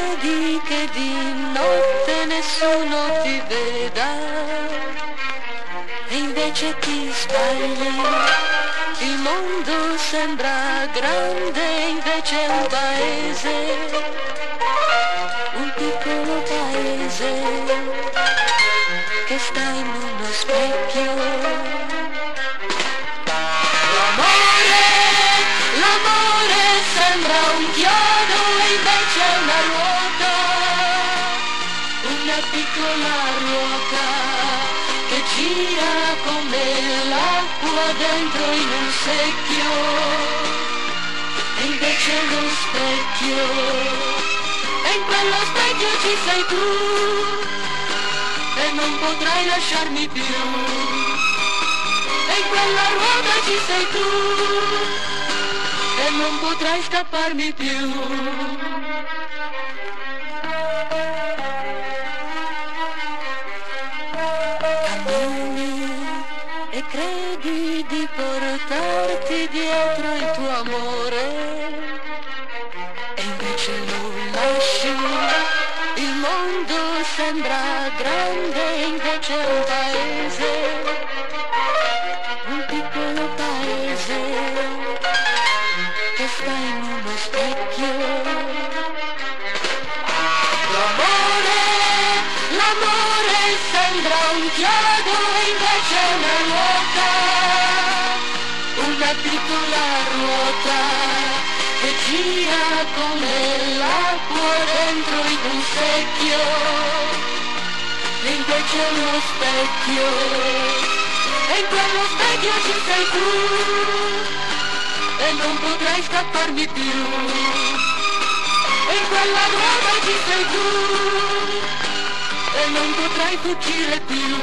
credi che di notte nessuno ti veda e invece ti sbagli. Il mondo sembra grande, invece è un paese, un piccolo paese che sta in uno specchio. L'amore sembra un chiodo e invece è una ruota, una piccola ruota che gira come l'acqua dentro in un secchio, e invece è lo specchio, e in quello specchio ci sei tu, e non potrai lasciarmi più, e in quella ruota ci sei tu, e non potrai scapparmi più. Cammini e credi di portarti dietro il tuo amore, e invece lo lasci. Il mondo sembra grande, invece è un paese, un piccolo paese che sta in uno specchio. L'amore sembra un chiodo e invece è una ruota, una piccola ruota che gira come l'acqua dentro in un secchio, e invece è uno specchio, e in quello specchio ci sei tu, e non potrai scapparmi più, e in quella ruota ci sei tu, e non potrai fuggire più,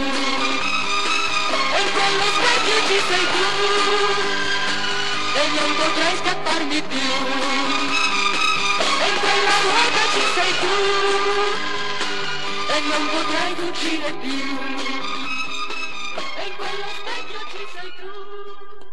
e in quello specchio ci sei tu, e non potrai scapparmi più, e in quella ruota ci sei tu, e non potrai fuggire più, e in quello specchio ci sei tu.